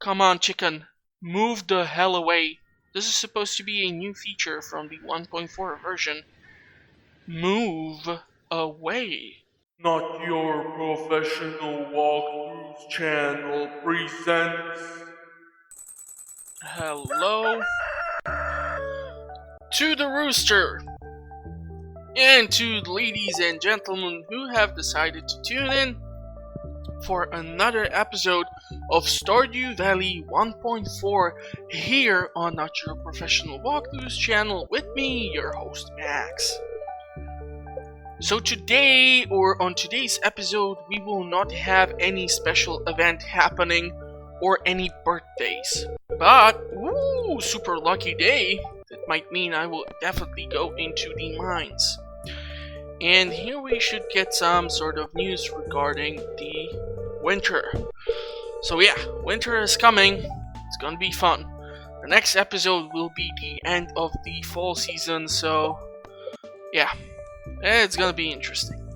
Come on, chicken. Move the hell away. This is supposed to be a new feature from the 1.4 version. Move away. Not Your Professional Walkthroughs channel presents. Hello to the rooster. And to the ladies and gentlemen who have decided to tune in for another episode of Stardew Valley 1.4 here on Not Your Professional Walkthroughs channel with me, your host Max. So today, or on today's episode, we will not have any special event happening or any birthdays. But, super lucky day, that might mean I will definitely go into the mines. And here we should get some sort of news regarding the winter. So yeah, winter is coming. It's gonna be fun. The next episode will be the end of the fall season, so yeah, it's gonna be interesting.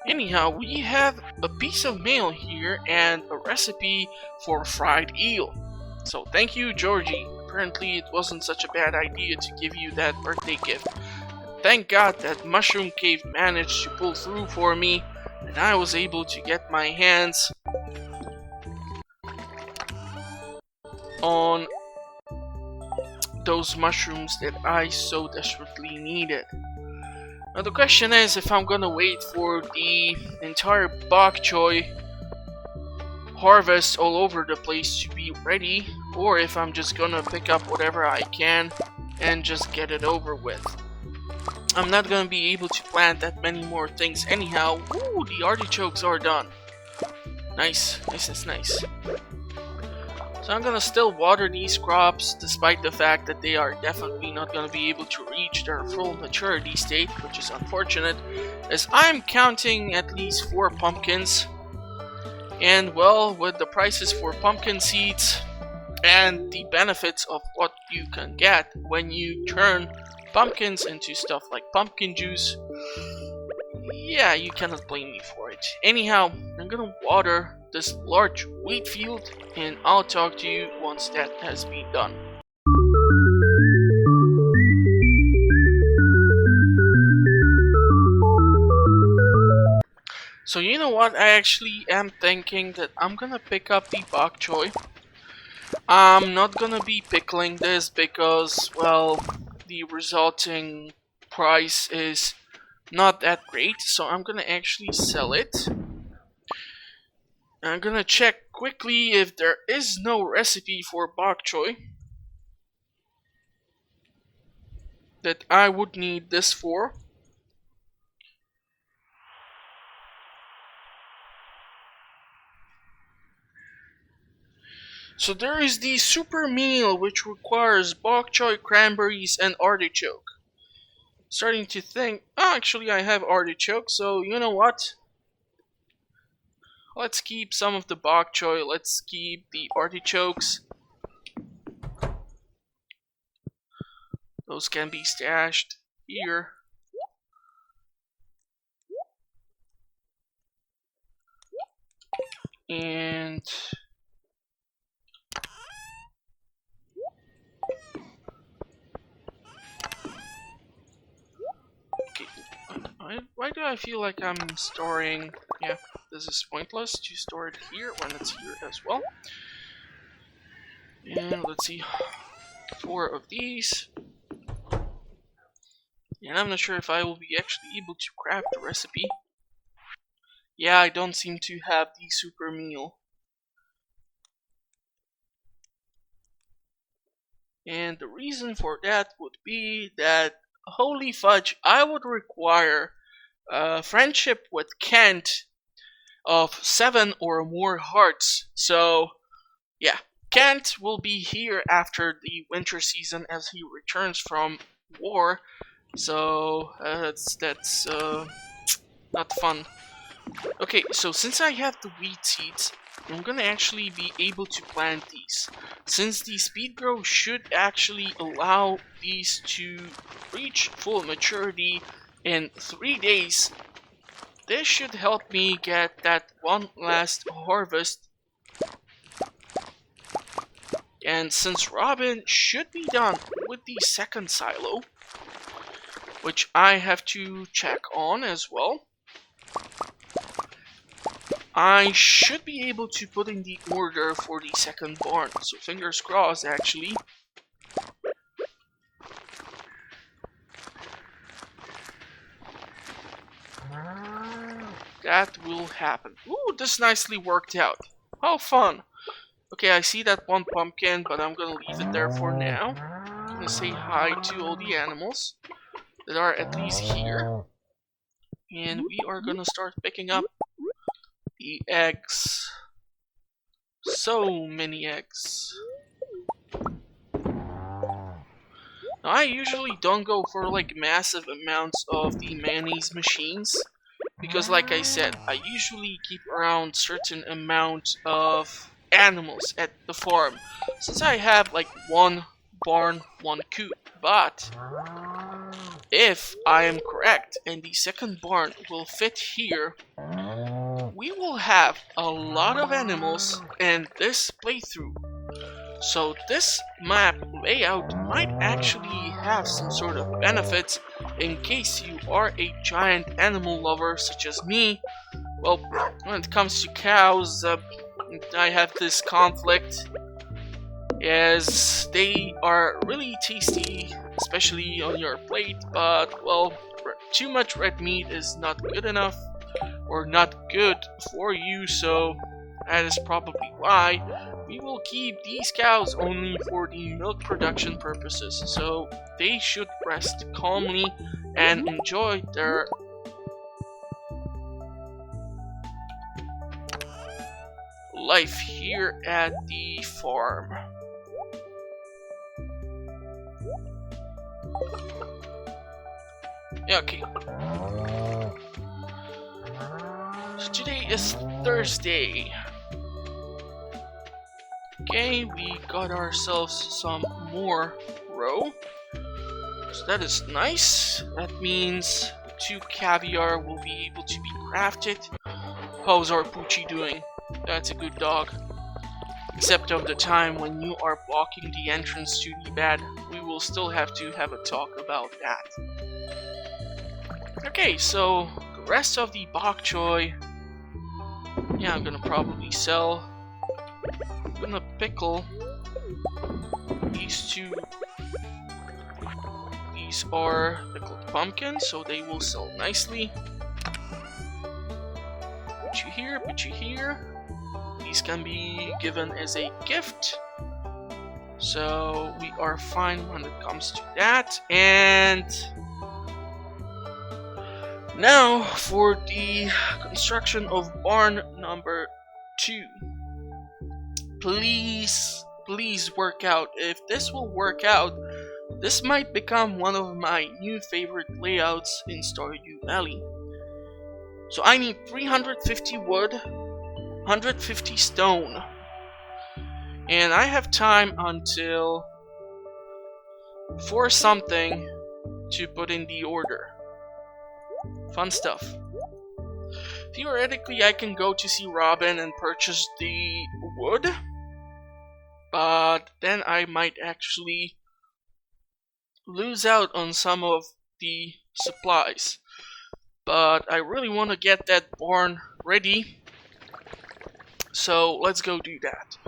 Anyhow, we have a piece of mail here and a recipe for fried eel. So thank you, Georgie. Apparently it wasn't such a bad idea to give you that birthday gift. Thank God that Mushroom Cave managed to pull through for me, and I was able to get my hands on those mushrooms that I so desperately needed. Now the question is if I'm gonna wait for the entire bok choy harvest all over the place to be ready, or if I'm just gonna pick up whatever I can and just get it over with. I'm not gonna be able to plant that many more things anyhow. Ooh, the artichokes are done. Nice. So I'm gonna still water these crops despite the fact that they are definitely not gonna be able to reach their full maturity state, which is unfortunate, as I'm counting at least 4 pumpkins. And well, with the prices for pumpkin seeds and the benefits of what you can get when you turn pumpkins into stuff like pumpkin juice, yeah, you cannot blame me for it. Anyhow, I'm gonna water this large wheat field and I'll talk to you once that has been done. So you know what, I actually am thinking that I'm gonna pick up the bok choy. I'm not gonna be pickling this because, well, the resulting price is not that great, so I'm gonna actually sell it. I'm gonna check quickly if there is no recipe for bok choy that I would need this for. So there is the super meal, which requires bok choy, cranberries, and artichoke. Starting to think, actually I have artichoke, so you know what? Let's keep some of the bok choy, let's keep the artichokes. Those can be stashed here. And why do I feel like I'm storing... Yeah, this is pointless to store it here when it's here as well. And let's see, 4 of these. And I'm not sure if I will be actually able to craft the recipe. Yeah, I don't seem to have the super meal. And the reason for that would be that, holy fudge, I would require friendship with Kent of 7 or more hearts. So yeah, Kent will be here after the winter season as he returns from war. So that's not fun. Okay, so since I have the wheat seeds, I'm gonna actually be able to plant these. Since the speed grow should actually allow these to reach full maturity in 3 days, this should help me get that one last harvest And since Robin should be done with the second silo, which I have to check on as well, I should be able to put in the order for the second barn. So fingers crossed, actually. That will happen. Ooh, this nicely worked out. How fun. Okay, I see that one pumpkin, but I'm gonna leave it there for now. I'm gonna say hi to all the animals that are at least here. And we are gonna start picking up the eggs. So many eggs. Now, I usually don't go for like massive amounts of the mayonnaise machines, because like I said, I usually keep around certain amount of animals at the farm, since I have like one barn, one coop. But if I am correct and the second barn will fit here, we will have a lot of animals in this playthrough. So this map layout might actually have some sort of benefits in case you are a giant animal lover such as me. Well, when it comes to cows, I have this conflict, as they are really tasty, especially on your plate, but well, too much red meat is not good enough or not good for you, so that is probably why we will keep these cows only for the milk production purposes, so they should rest calmly and enjoy their life here at the farm. Okay. So today is Thursday. Okay, we got ourselves some more roe. So that is nice. That means 2 caviar will be able to be crafted. How's our Poochie doing? That's a good dog. Except of the time when you are blocking the entrance to the bed, we will still have to have a talk about that. Okay, so the rest of the bok choy, yeah, I'm gonna probably sell. I'm gonna pickle these 2. These are pickled pumpkins, so they will sell nicely. Put you here, put you here. These can be given as a gift, so we are fine when it comes to that. And now for the construction of barn number 2. Please work out. If this will work out, this might become one of my new favorite layouts in Stardew Valley. So I need 350 wood, 150 stone, and I have time until 4 something to put in the order. Fun stuff. Theoretically, I can go to see Robin and purchase the wood, but then I might actually lose out on some of the supplies. But I really want to get that barn ready, so let's go do that.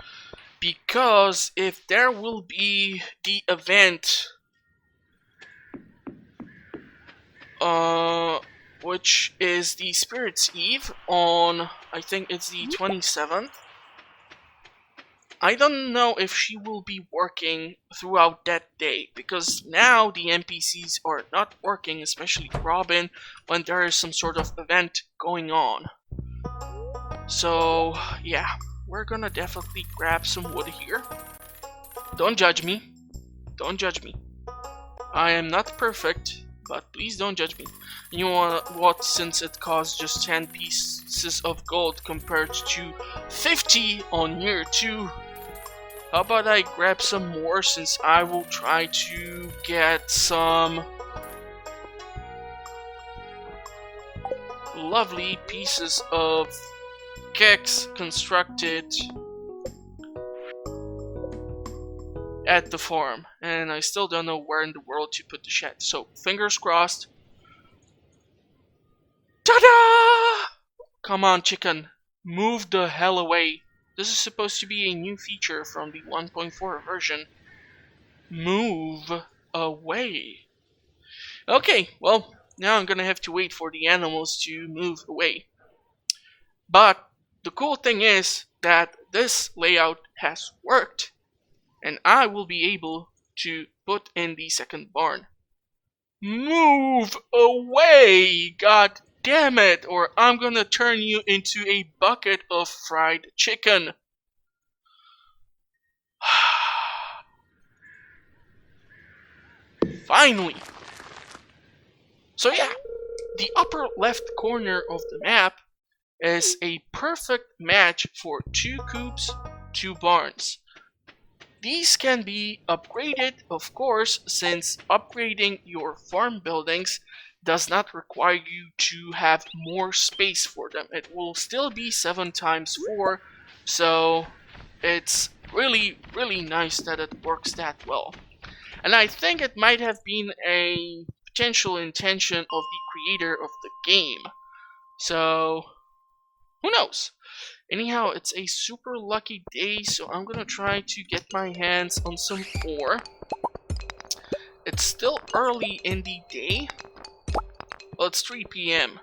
Because if there will be the event, which is the Spirit's Eve on, I think it's the 27th. I don't know if she will be working throughout that day, because now the NPCs are not working, especially Robin, when there is some sort of event going on. So, yeah, we're gonna definitely grab some wood here. Don't judge me. Don't judge me. I am not perfect, but please don't judge me. You know what, since it costs just 10 pieces of gold compared to 50 on year 2, how about I grab some more, since I will try to get some lovely pieces of kicks constructed at the farm, and I still don't know where in the world to put the shed. So fingers crossed. Ta-da! Come on, chicken. Move the hell away. This is supposed to be a new feature from the 1.4 version. Move away. Okay, well, now I'm gonna have to wait for the animals to move away. But the cool thing is that this layout has worked, and I will be able to put in the second barn. Move away, god damn it, or I'm gonna turn you into a bucket of fried chicken. Finally. So yeah, the upper left corner of the map is a perfect match for 2 coops, 2 barns. These can be upgraded, of course, since upgrading your farm buildings does not require you to have more space for them. It will still be 7 times 4, so it's really nice that it works that well. And I think it might have been a potential intention of the creator of the game. So, who knows? Anyhow, it's a super lucky day, so I'm gonna try to get my hands on some ore. It's still early in the day. Well, it's 3 p.m.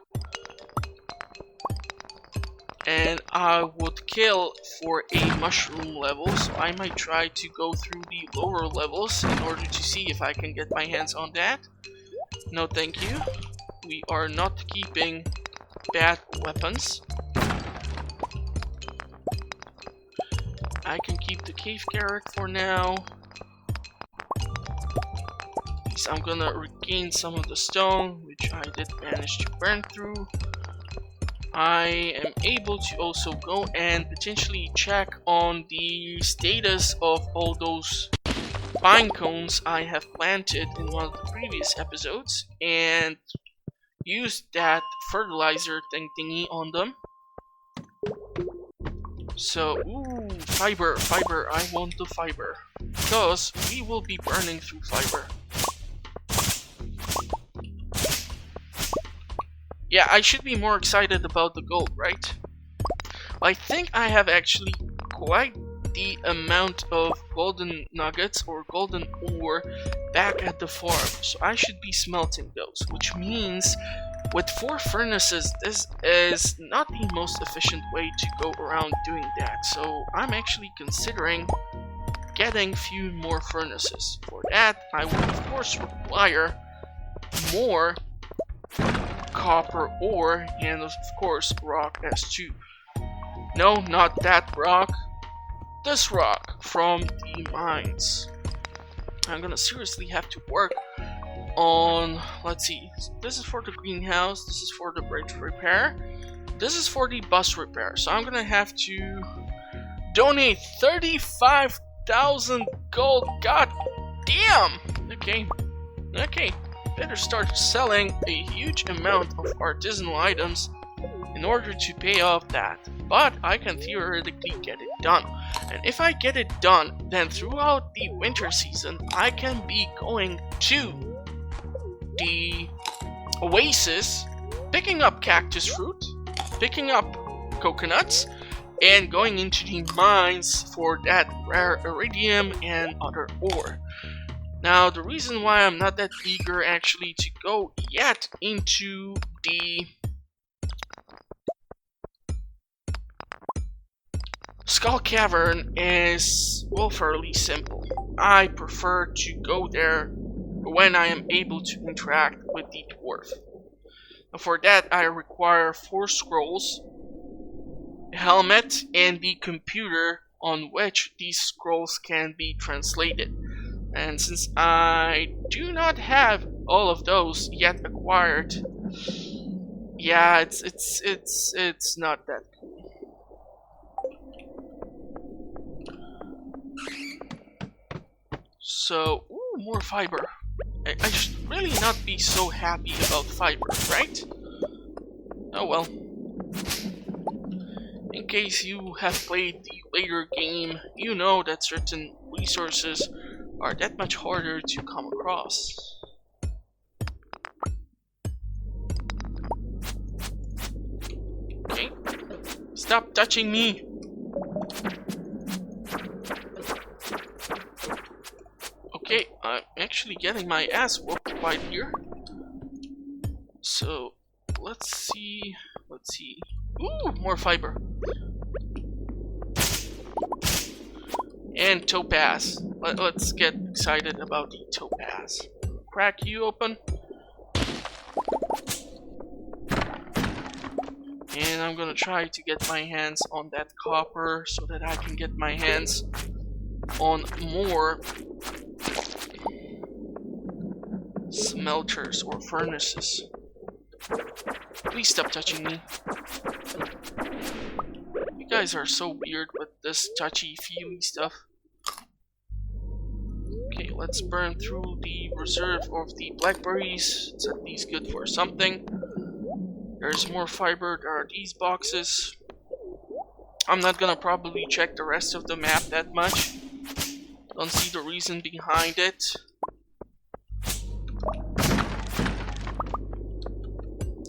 And I would kill for a mushroom level, so I might try to go through the lower levels in order to see if I can get my hands on that. No thank you. We are not keeping bad weapons. I can keep the cave carrot for now. So I'm gonna regain some of the stone, which I did manage to burn through. I am able to also go and potentially check on the status of all those pine cones I have planted in one of the previous episodes and use that fertilizer thingy on them. So, ooh, fiber, I want the fiber. Because we will be burning through fiber. Yeah, I should be more excited about the gold, right? I think I have actually quite the amount of golden nuggets or golden ore back at the farm. So I should be smelting those, which means with 4 furnaces, this is not the most efficient way to go around doing that. So I'm actually considering getting few more furnaces. For that, I will of course require more copper ore and of course rock S2. No, not that rock. This rock from the mines. I'm gonna seriously have to work on, let's see, this is for the greenhouse, this is for the bridge repair, this is for the bus repair. So I'm gonna have to donate 35,000 gold. God damn! Okay. Better start selling a huge amount of artisanal items in order to pay off that. But I can theoretically get it done. And if I get it done, then throughout the winter season, I can be going to the oasis, picking up cactus fruit, picking up coconuts, and going into the mines for that rare iridium and other ore. Now, the reason why I'm not that eager actually to go yet into the Skull Cavern is, well, fairly simple. I prefer to go there when I am able to interact with the dwarf. And for that, I require 4 scrolls, a helmet, and the computer on which these scrolls can be translated. And since I do not have all of those yet acquired, yeah, it's not that cool. So, ooh, more fiber. I should really not be so happy about fiber, right? Oh well. In case you have played the later game, you know that certain resources are that much harder to come across. Okay, stop touching me! Okay, I'm actually getting my ass whooped right here. So, let's see. Ooh, more fiber. And topaz. Let's get excited about the topaz. Crack you open. And I'm gonna try to get my hands on that copper so that I can get my hands on more smelters or furnaces. Please stop touching me. You guys are so weird with this touchy-feely stuff. Okay, let's burn through the reserve of the blackberries. It's at least good for something. There's more fiber. There are these boxes. I'm not gonna probably check the rest of the map that much. Don't see the reason behind it.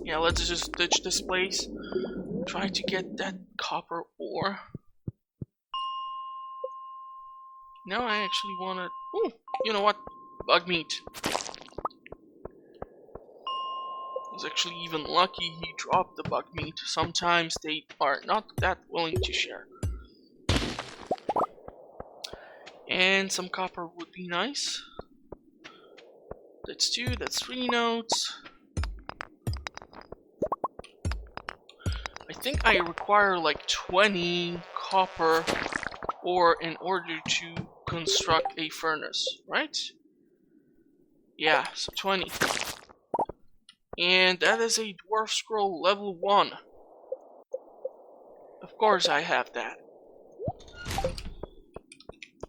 Yeah, let's just ditch this place. Try to get that copper ore. Now I actually wanna... Ooh, you know what? Bug meat. I was actually even lucky he dropped the bug meat. Sometimes they are not that willing to share. And some copper would be nice. That's 2, that's 3 nodes. I think I require like 20 copper ore in order to construct a furnace, right? Yeah, so 20. And that is a dwarf scroll level 1. Of course I have that.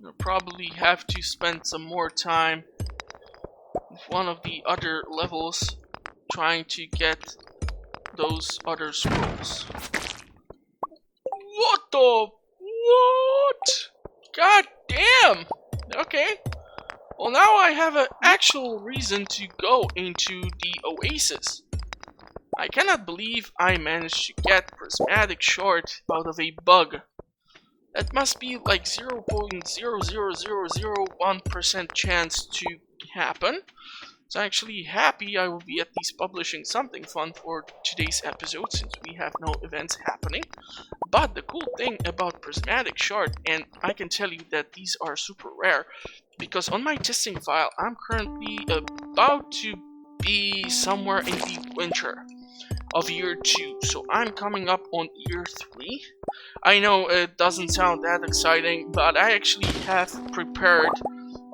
I'll probably have to spend some more time with one of the other levels trying to get those other scrolls. What the? What? God damn! Okay. Well, now I have an actual reason to go into the oasis. I cannot believe I managed to get Prismatic Shard out of a bug. That must be like 0.00001% chance to happen. So I'm actually happy I will be at least publishing something fun for today's episode since we have no events happening. But the cool thing about Prismatic Shard, and I can tell you that these are super rare, because on my testing file I'm currently about to be somewhere in the winter of year 2. So I'm coming up on year 3. I know it doesn't sound that exciting, but I actually have prepared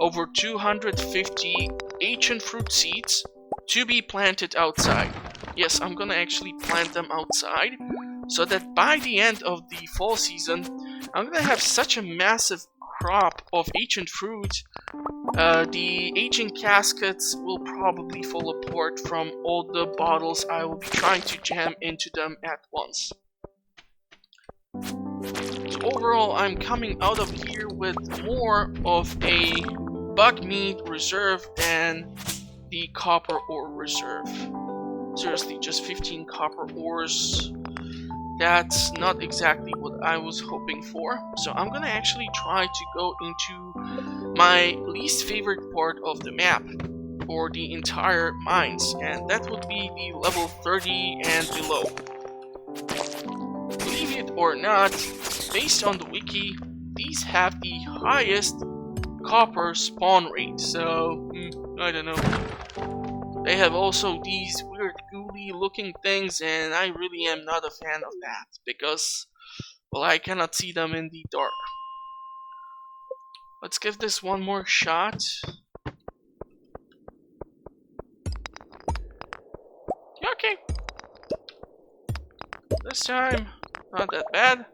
over 250 ancient fruit seeds to be planted outside. Yes, I'm gonna actually plant them outside so that by the end of the fall season I'm gonna have such a massive crop of ancient fruit. The ancient caskets will probably fall apart from all the bottles I will be trying to jam into them at once. So overall, I'm coming out of here with more of a bug meat reserve than the copper ore reserve. Seriously, just 15 copper ores. That's not exactly what I was hoping for. So I'm gonna actually try to go into my least favorite part of the map, or the entire mines, and that would be the level 30 and below. Believe it or not, based on the wiki, these have the highest copper spawn rate, so I don't know. They have also these weird gooey looking things, and I really am not a fan of that because, well, I cannot see them in the dark. Let's give this one more shot. Okay. This time, not that bad.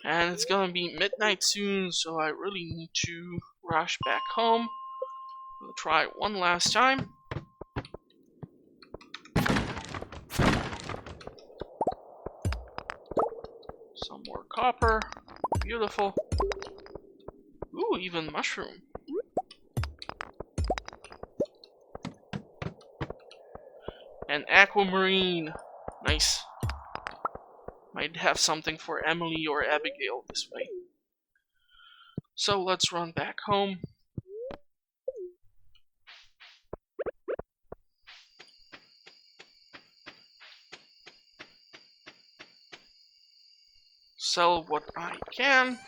And it's gonna be midnight soon, so I really need to rush back home. We'll try one last time. Some more copper. Beautiful. Ooh, even mushroom. And aquamarine. Nice. Might have something for Emily or Abigail this way. So let's run back home. Sell what I can.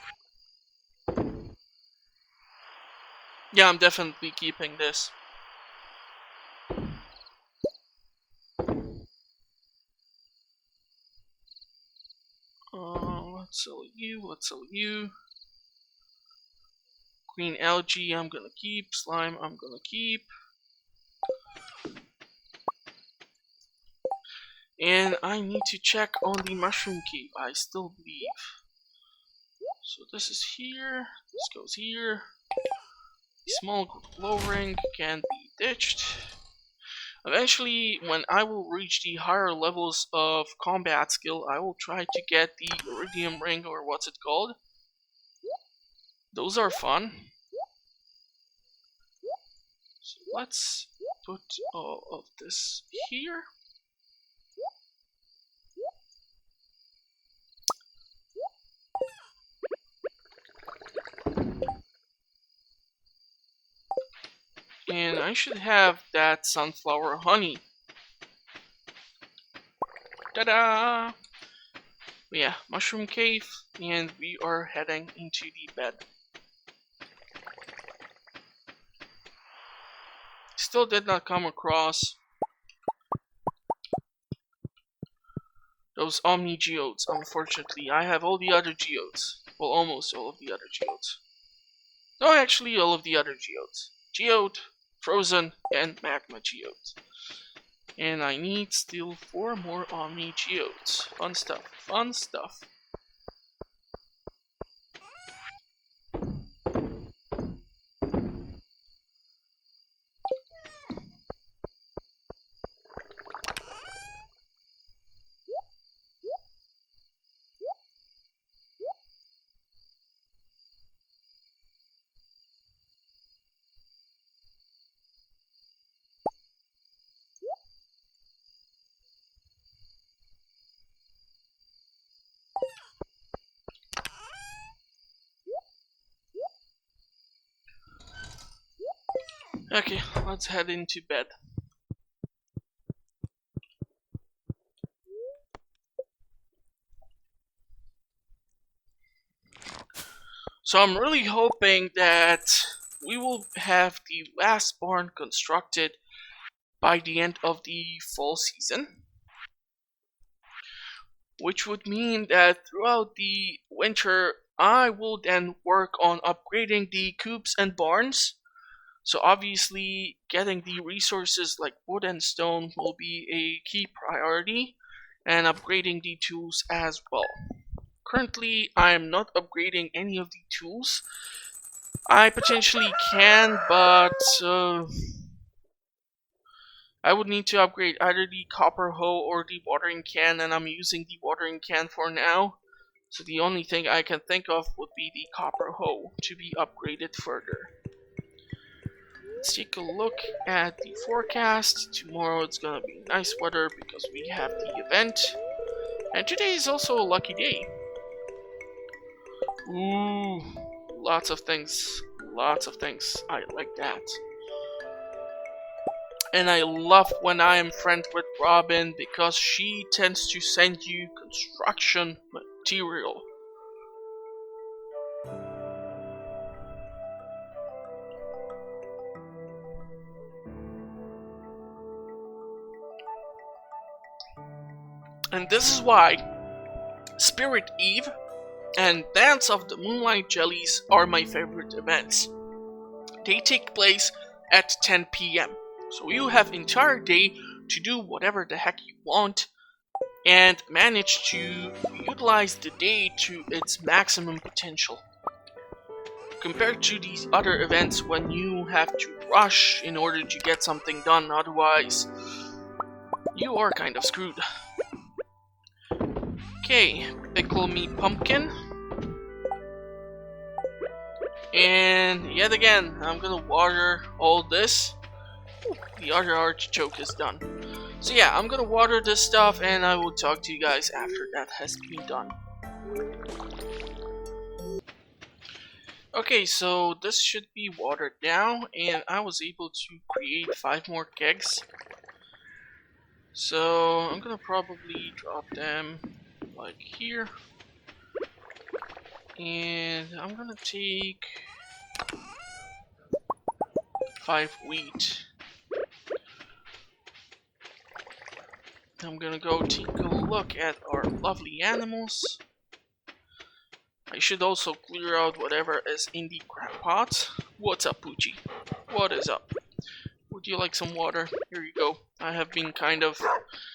Yeah, I'm definitely keeping this. Let's sell you, let's sell you. Green algae I'm gonna keep, slime I'm gonna keep. And I need to check on the mushroom cave, I still believe. So this is here, this goes here. The small glow ring can be ditched. Eventually, when I will reach the higher levels of combat skill, I will try to get the iridium ring, or what's it called. Those are fun. So let's put all of this here. And I should have that sunflower honey. Ta-da! Yeah, mushroom cave, and we are heading into the bed. Still did not come across those Omni Geodes, unfortunately. I have all the other geodes. Well, almost all of the other geodes. No, actually, all of the other geodes. Geode, Frozen, and Magma geodes. And I need still 4 more Omni geodes. Fun stuff, fun stuff. Okay, let's head into bed. So I'm really hoping that we will have the last barn constructed by the end of the fall season. Which would mean that throughout the winter, I will then work on upgrading the coops and barns. So obviously, getting the resources like wood and stone will be a key priority, and upgrading the tools as well. Currently, I am not upgrading any of the tools. I potentially can, but I would need to upgrade either the copper hoe or the watering can, and I'm using the watering can for now. So the only thing I can think of would be the copper hoe to be upgraded further. Let's take a look at the forecast. Tomorrow it's gonna be nice weather because we have the event. And today is also a lucky day. Ooh, lots of things. Lots of things. I like that. And I love when I am friends with Robin because she tends to send you construction material. And this is why Spirit Eve and Dance of the Moonlight Jellies are my favorite events. They take place at 10 PM. So you have entire day to do whatever the heck you want and manage to utilize the day to its maximum potential. Compared to these other events when you have to rush in order to get something done, otherwise you are kind of screwed. Okay, pickle me pumpkin. And yet again, I'm gonna water all this. The other artichoke is done. So yeah, I'm gonna water this stuff and I will talk to you guys after that has been done. Okay, so this should be watered now, and I was able to create 5 more kegs. So I'm gonna probably drop them like here. And I'm gonna take 5 wheat. I'm gonna go take a look at our lovely animals. I should also clear out whatever is in the crab pot. What's up, Poochie? What is up? Would you like some water? Here you go. I have been kind of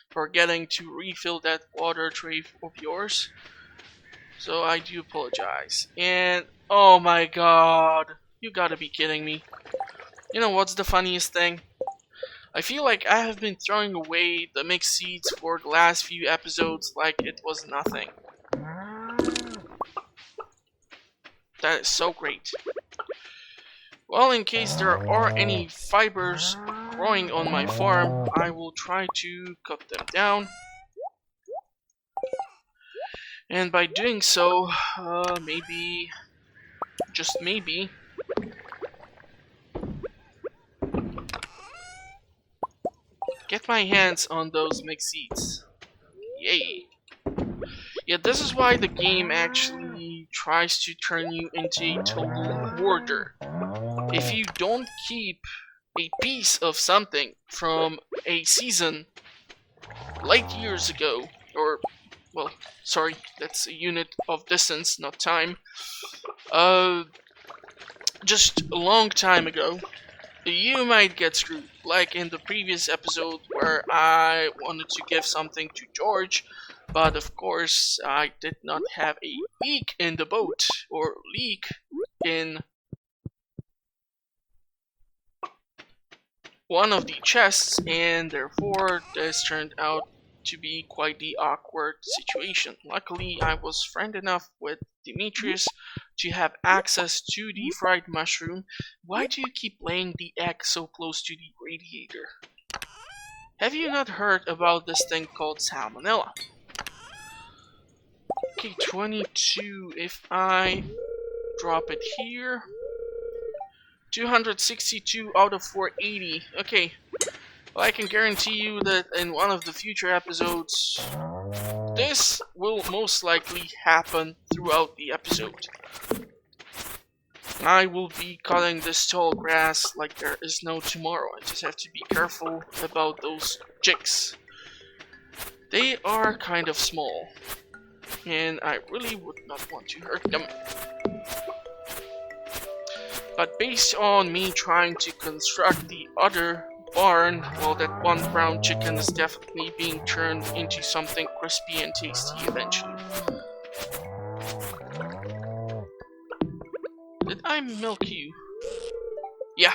forgetting to refill that water tray of yours. So I do apologize. And oh my god, you gotta be kidding me. You know what's the funniest thing? I feel like I have been throwing away the mixed seeds for the last few episodes like it was nothing. That is so great. Well, in case there are any fibers growing on my farm, I will try to cut them down. And by doing so, maybe, just maybe, get my hands on those mixed seeds. Yay. Yeah, this is why the game actually tries to turn you into a total hoarder. If you don't keep a piece of something from a season light years ago, or, well, sorry, that's a unit of distance, not time, just a long time ago, you might get screwed. Like in the previous episode where I wanted to give something to George, but of course I did not have a leak in the boat, or leak in one of the chests, and therefore this turned out to be quite the awkward situation. Luckily, I was friend enough with Demetrius to have access to the fried mushroom. Why do you keep laying the egg so close to the radiator? Have you not heard about this thing called salmonella? Okay, 22. If I drop it here, 262 out of 480. Okay. Well, I can guarantee you that in one of the future episodes, this will most likely happen throughout the episode. I will be cutting this tall grass like there is no tomorrow. I just have to be careful about those chicks. They are kind of small, and I really would not want to hurt them. But based on me trying to construct the other barn, well, that one brown chicken is definitely being turned into something crispy and tasty eventually. Did I milk you? Yeah.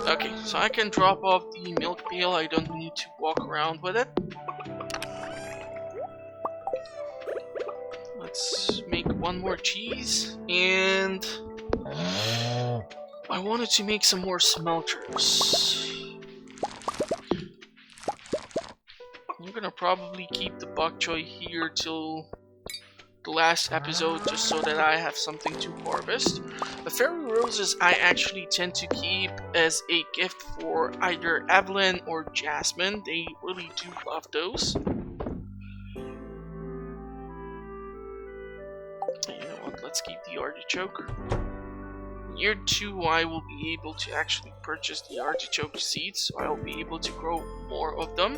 Okay, so I can drop off the milk pail. I don't need to walk around with it. Let's make one more cheese, and I wanted to make some more smelters. I'm gonna probably keep the bok choy here till the last episode just so that I have something to harvest. The fairy roses I actually tend to keep as a gift for either Evelyn or Jasmine. They really do love those. Let's keep the artichoke. Year 2 I will be able to actually purchase the artichoke seeds, so I'll be able to grow more of them.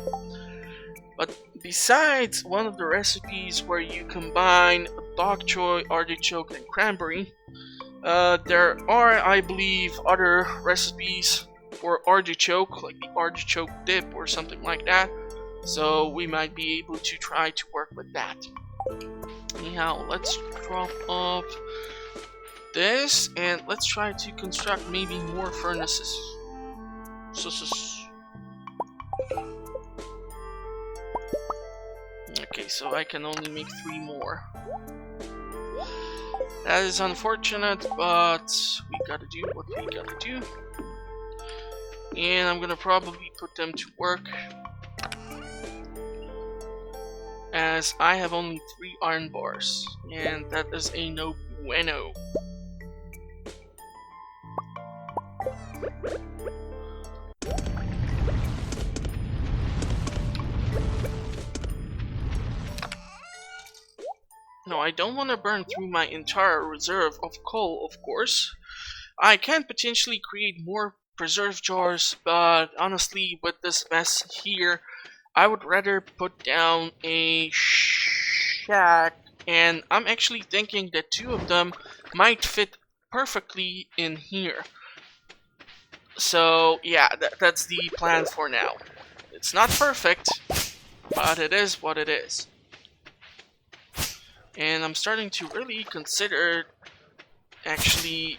But besides one of the recipes where you combine bok choy, artichoke, and cranberry, there are, I believe, other recipes for artichoke, like the artichoke dip or something like that. So we might be able to try to work with that. Anyhow, let's drop off this and let's try to construct maybe more furnaces. Okay, so I can only make 3 more. That is unfortunate, but we gotta do what we gotta do. And I'm gonna probably put them to work, as I have only 3 iron bars, and that is a no bueno. No, I don't want to burn through my entire reserve of coal, of course. I can potentially create more preserve jars, but honestly, with this mess here, I would rather put down a shack, and I'm actually thinking that 2 of them might fit perfectly in here. So yeah, that's the plan for now. It's not perfect, but it is what it is. And I'm starting to really consider actually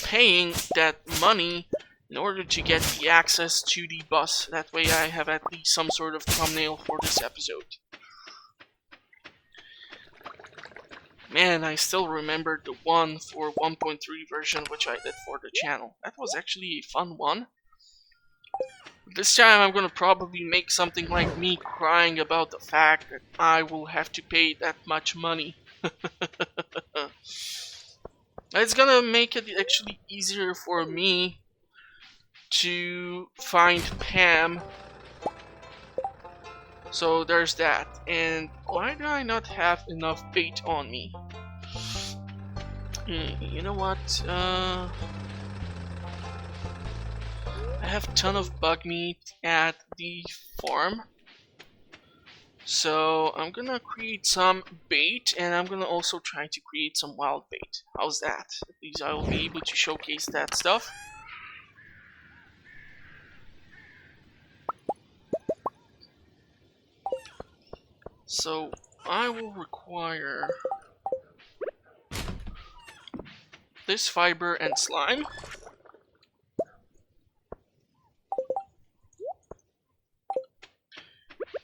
paying that money in order to get the access to the bus. That way I have at least some sort of thumbnail for this episode. Man, I still remember the one for 1.3 version which I did for the channel. That was actually a fun one. This time I'm gonna probably make something like me crying about the fact that I will have to pay that much money. It's gonna make it actually easier for me to find Pam. So there's that. And why do I not have enough bait on me? You know what? I have a ton of bug meat at the farm. So I'm gonna create some bait, and I'm gonna also try to create some wild bait. How's that? At least I will be able to showcase that stuff. So I will require this fiber and slime.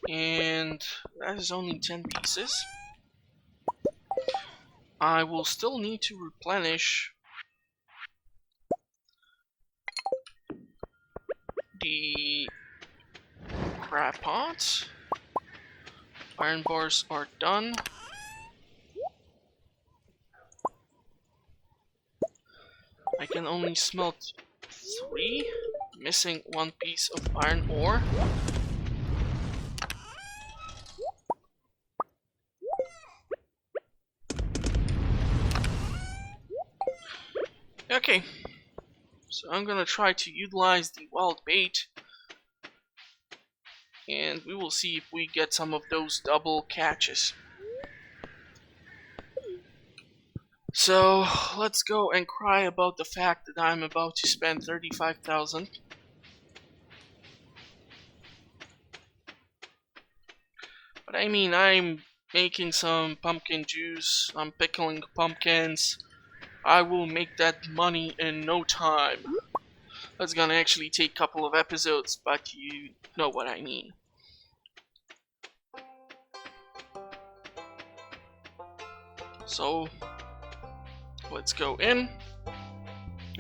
And that is only 10 pieces. I will still need to replenish the crab pots. Iron bars are done. I can only smelt 3, missing 1 piece of iron ore. Okay, so I'm gonna try to utilize the wild bait, and we will see if we get some of those double catches. So let's go and cry about the fact that I'm about to spend 35,000. But I mean, I'm making some pumpkin juice, I'm pickling pumpkins. I will make that money in no time. That's gonna actually take a couple of episodes, but you know what I mean. So let's go in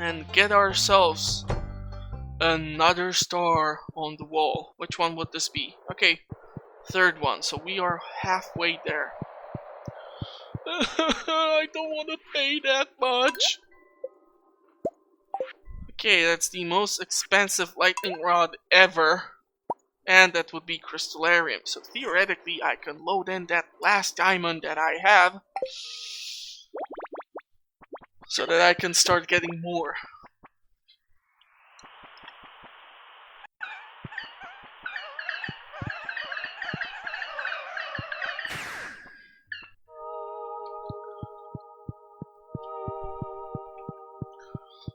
and get ourselves another star on the wall. Which one would this be? Okay, 3rd one, so we are halfway there. I don't want to pay that much. Okay, that's the most expensive lightning rod ever. And that would be crystallarium. So theoretically I can load in that last diamond that I have, so that I can start getting more.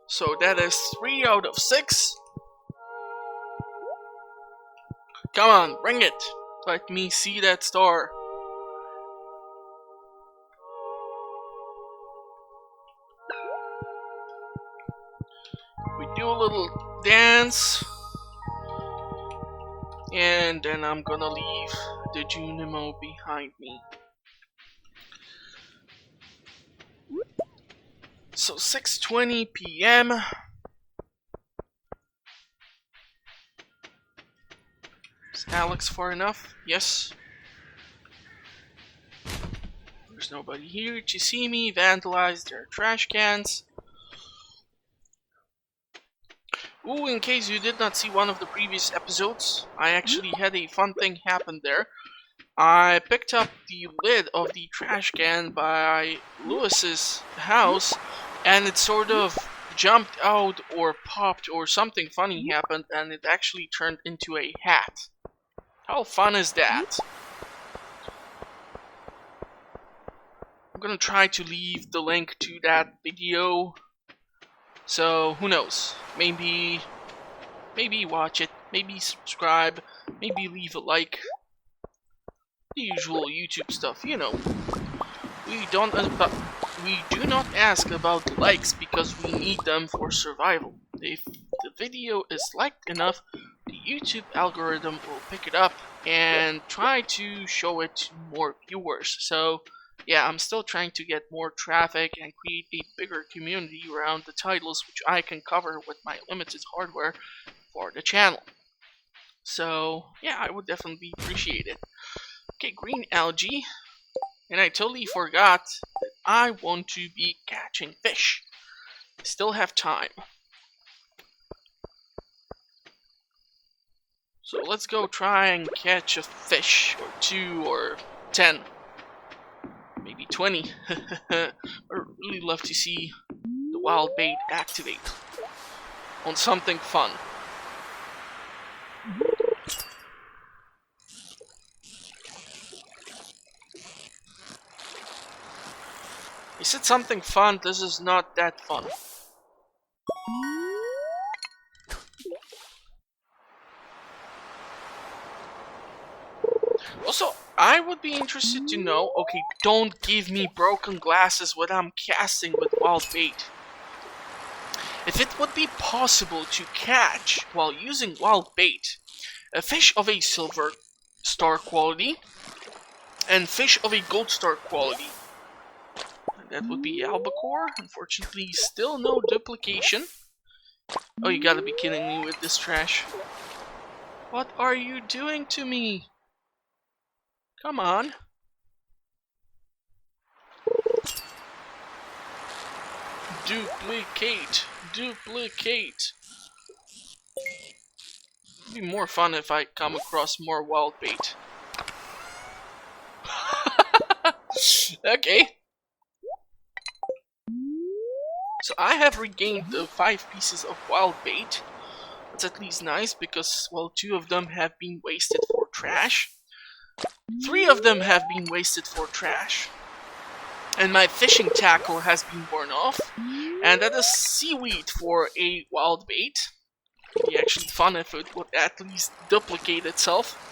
So that is 3 out of 6. Come on, bring it. Let me see that star. We do a little dance, and then I'm gonna leave the Junimo behind me. So 6:20 p.m. Is Alex far enough? Yes. There's nobody here to see me vandalize their trash cans. Ooh, in case you did not see one of the previous episodes, I actually had a fun thing happen there. I picked up the lid of the trash can by Lewis's house, and it sort of jumped out or popped or something funny happened, and it actually turned into a hat. How fun is that? I'm gonna try to leave the link to that video, so who knows, maybe watch it, maybe subscribe, maybe leave a like. The usual YouTube stuff, you know. We do not ask about likes because we need them for survival. If the video is liked enough, the YouTube algorithm will pick it up and try to show it to more viewers. So yeah, I'm still trying to get more traffic and create a bigger community around the titles which I can cover with my limited hardware for the channel. So yeah, I would definitely appreciate it. Okay, green algae. And I totally forgot that I want to be catching fish. I still have time. So let's go try and catch a fish, or 2, or 10. Maybe 20. I'd really love to see the wild bait activate on something fun. You said something fun, this is not that fun. Also, I would be interested to know, okay, don't give me broken glasses when I'm casting with wild bait. If it would be possible to catch, while using wild bait, a fish of a silver star quality and fish of a gold star quality. That would be albacore. Unfortunately, still no duplication. Oh, you gotta be kidding me with this trash. What are you doing to me? Come on. Duplicate. Duplicate. It'd be more fun if I come across more wild bait. Okay. So I have regained the 5 pieces of wild bait. That's at least nice because, well, 2 of them have been wasted for trash. 3 of them have been wasted for trash. And my fishing tackle has been worn off. And that is seaweed for a wild bait. It'd be actually fun if it would at least duplicate itself.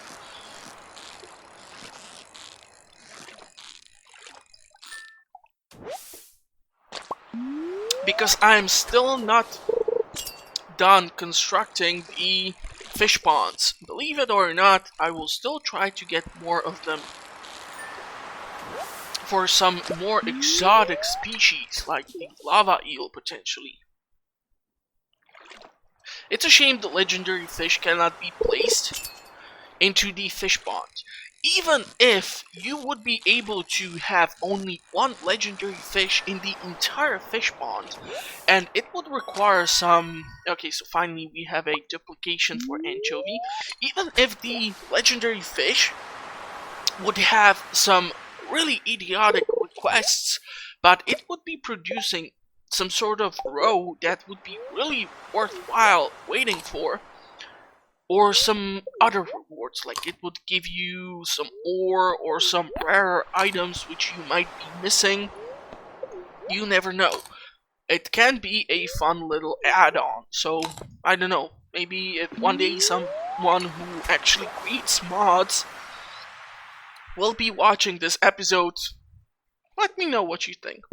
Because I'm still not done constructing the fish ponds. Believe it or not, I will still try to get more of them for some more exotic species, like the lava eel potentially. It's a shame the legendary fish cannot be placed into the fish pond. Even if you would be able to have only 1 legendary fish in the entire fish pond, and it would require some... Okay, so finally we have a duplication for anchovy. Even if the legendary fish would have some really idiotic requests, but it would be producing some sort of roe that would be really worthwhile waiting for, or some other rewards, like it would give you some ore or some rare items which you might be missing. You never know. It can be a fun little add-on, so I don't know, maybe if one day someone who actually creates mods will be watching this episode, let me know what you think.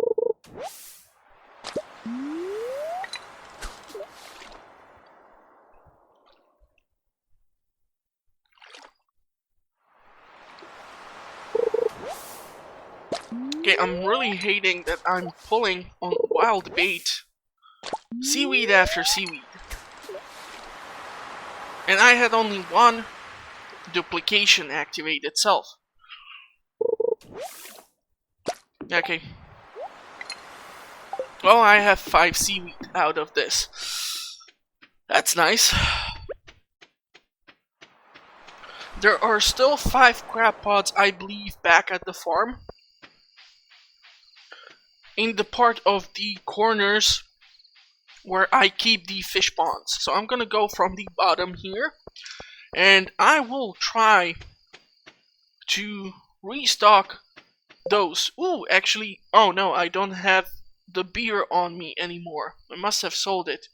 Okay, I'm really hating that I'm pulling on wild bait. Seaweed after seaweed. And I had only one duplication activate itself. Okay. Well, I have 5 seaweed out of this. That's nice. There are still 5 crab pods, I believe, back at the farm. In the part of the corners where I keep the fish ponds. So I'm gonna go from the bottom here. And I will try to restock those. Ooh, actually, oh no, I don't have the beer on me anymore. I must have sold it.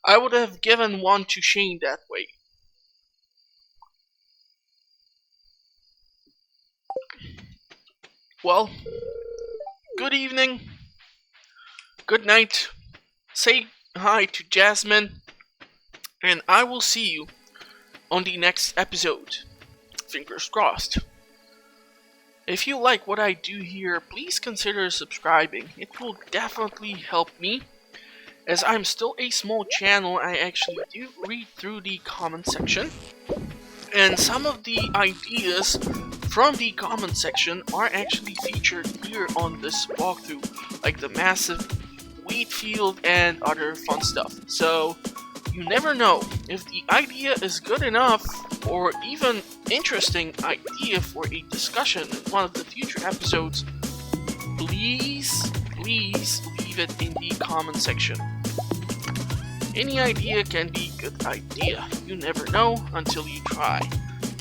I would have given one to Shane that way. Well, good evening, good night, say hi to Jasmine, and I will see you on the next episode. Fingers crossed. If you like what I do here, please consider subscribing. It will definitely help me. As I'm still a small channel, I actually do read through the comment section. And some of the ideas from the comment section are actually featured here on this walkthrough, like the massive wheat field and other fun stuff. So you never know, if the idea is good enough or even interesting idea for a discussion in one of the future episodes, please leave it in the comment section. Any idea can be a good idea. You never know until you try.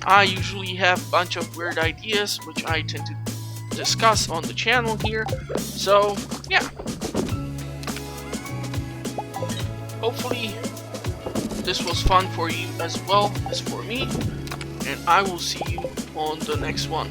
I usually have a bunch of weird ideas which I tend to discuss on the channel here. So yeah. Hopefully this was fun for you as well as for me. And I will see you on the next one.